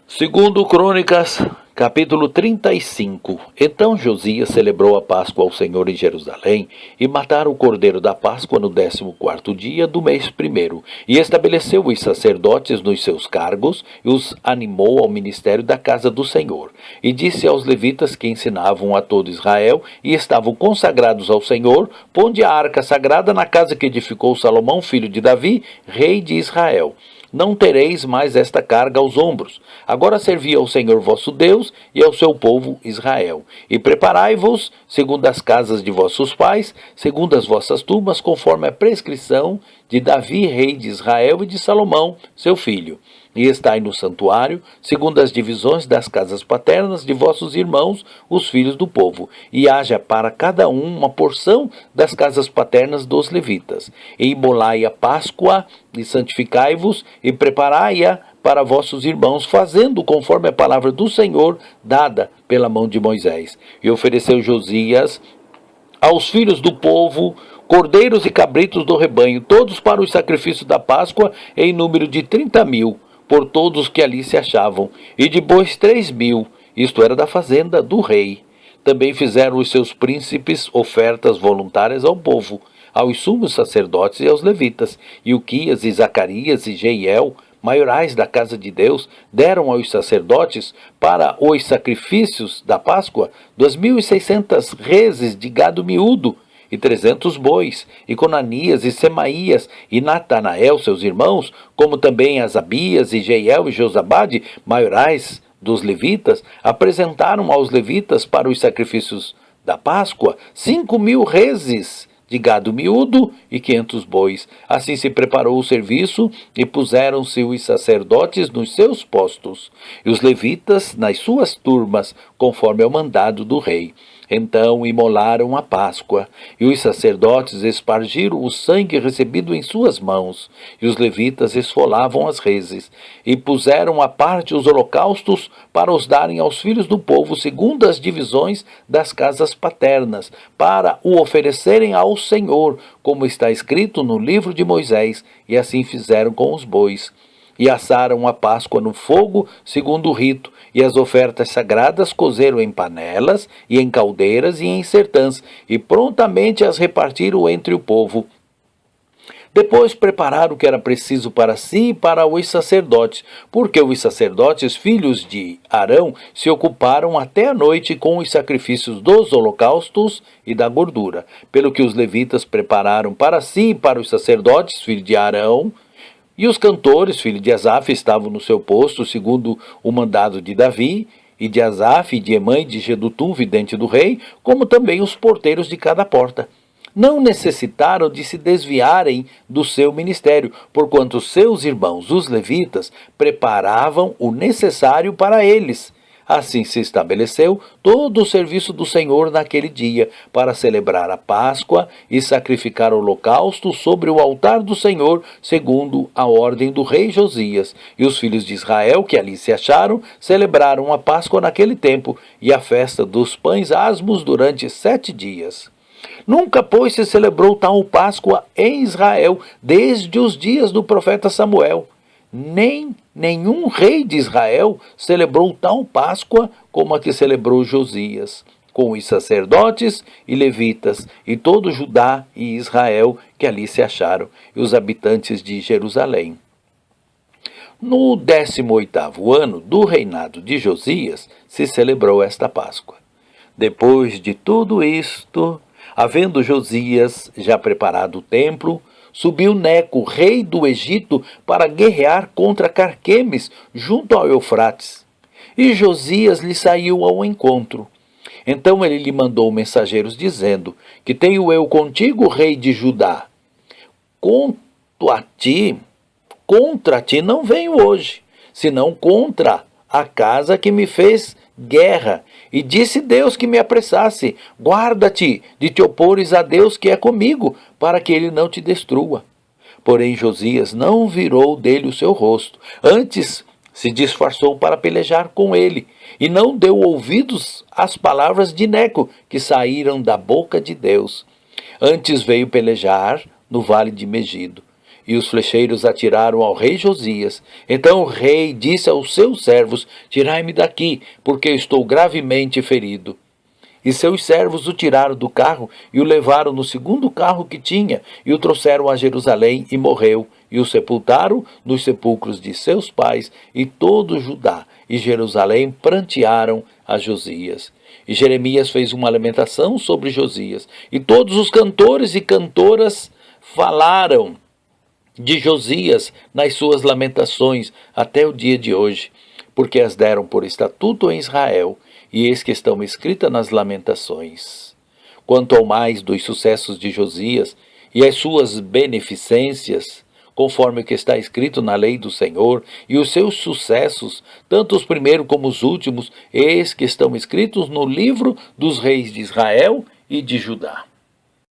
Segundo Crônicas, capítulo 35. Então Josias celebrou a Páscoa ao Senhor em Jerusalém, e mataram o cordeiro da Páscoa no 14º dia do mês primeiro, e estabeleceu os sacerdotes nos seus cargos, e os animou ao ministério da casa do Senhor. E disse aos levitas que ensinavam a todo Israel, e estavam consagrados ao Senhor: ponde a arca sagrada na casa que edificou Salomão, filho de Davi, rei de Israel. Não tereis mais esta carga aos ombros. Agora servi ao Senhor vosso Deus e ao seu povo Israel. E preparai-vos, segundo as casas de vossos pais, segundo as vossas turmas, conforme a prescrição de Davi, rei de Israel, e de Salomão, seu filho. E estai no santuário, segundo as divisões das casas paternas de vossos irmãos, os filhos do povo, e haja para cada um uma porção das casas paternas dos levitas. E imolai a Páscoa, e santificai-vos, e preparai-a para vossos irmãos, fazendo conforme a palavra do Senhor, dada pela mão de Moisés. E ofereceu Josias aos filhos do povo cordeiros e cabritos do rebanho, todos para os sacrifícios da Páscoa, em número de 30.000, por todos que ali se achavam, e de bois 3.000, isto era da fazenda do rei. Também fizeram os seus príncipes ofertas voluntárias ao povo, aos sumos sacerdotes e aos levitas. E Uquias e Zacarias e Jeiel, maiorais da casa de Deus, deram aos sacerdotes para os sacrifícios da Páscoa 2.600 reses de gado miúdo, e 300 bois, e Conanias e Semaías e Natanael, seus irmãos, como também Asabias e Jeiel e Josabade, maiorais dos levitas, apresentaram aos levitas para os sacrifícios da Páscoa 5.000 reses de gado miúdo e 500 bois. Assim se preparou o serviço, e puseram-se os sacerdotes nos seus postos, e os levitas nas suas turmas, conforme ao mandado do rei. Então imolaram a Páscoa, e os sacerdotes espargiram o sangue recebido em suas mãos, e os levitas esfolavam as reses, e puseram à parte os holocaustos para os darem aos filhos do povo, segundo as divisões das casas paternas, para o oferecerem ao Senhor, como está escrito no livro de Moisés, e assim fizeram com os bois. E assaram a Páscoa no fogo, segundo o rito, e as ofertas sagradas cozeram em panelas, e em caldeiras, e em sertãs, e prontamente as repartiram entre o povo. Depois prepararam o que era preciso para si e para os sacerdotes, porque os sacerdotes, filhos de Arão, se ocuparam até a noite com os sacrifícios dos holocaustos e da gordura. Pelo que os levitas prepararam para si e para os sacerdotes, filhos de Arão, e os cantores, filhos de Asaf, estavam no seu posto, segundo o mandado de Davi, e de Asaf, e de Emã, e de Jedutum, vidente do rei, como também os porteiros de cada porta. Não necessitaram de se desviarem do seu ministério, porquanto seus irmãos, os levitas, preparavam o necessário para eles. Assim se estabeleceu todo o serviço do Senhor naquele dia, para celebrar a Páscoa e sacrificar holocausto sobre o altar do Senhor, segundo a ordem do rei Josias. E os filhos de Israel, que ali se acharam, celebraram a Páscoa naquele tempo, e a festa dos pães asmos durante 7 dias. Nunca, pois, se celebrou tal Páscoa em Israel, desde os dias do profeta Samuel. Nem nenhum rei de Israel celebrou tal Páscoa como a que celebrou Josias, com os sacerdotes e levitas, e todo Judá e Israel que ali se acharam, e os habitantes de Jerusalém. No 18º ano do reinado de Josias, se celebrou esta Páscoa. Depois de tudo isto, havendo Josias já preparado o templo, subiu Neco, rei do Egito, para guerrear contra Carquemes, junto ao Eufrates. E Josias lhe saiu ao encontro. Então ele lhe mandou mensageiros, dizendo: que tenho eu contigo, rei de Judá? Contra ti não venho hoje, senão contra a casa que me fez guerra. E disse Deus que me apressasse: guarda-te de te opores a Deus que é comigo, para que ele não te destrua. Porém Josias não virou dele o seu rosto, antes se disfarçou para pelejar com ele, e não deu ouvidos às palavras de Neco, que saíram da boca de Deus. Antes veio pelejar no vale de Megido. E os flecheiros atiraram ao rei Josias. Então o rei disse aos seus servos: Tirai-me daqui, porque estou gravemente ferido. E seus servos o tiraram do carro e o levaram no segundo carro que tinha, e o trouxeram a Jerusalém, e morreu, e o sepultaram nos sepulcros de seus pais, e todo Judá e Jerusalém prantearam a Josias. E Jeremias fez uma lamentação sobre Josias, e todos os cantores e cantoras falaram de Josias nas suas lamentações até o dia de hoje, porque as deram por estatuto em Israel, e eis que estão escritas nas lamentações. Quanto ao mais dos sucessos de Josias e as suas beneficências, conforme o que está escrito na lei do Senhor, e os seus sucessos, tanto os primeiros como os últimos, eis que estão escritos no livro dos reis de Israel e de Judá.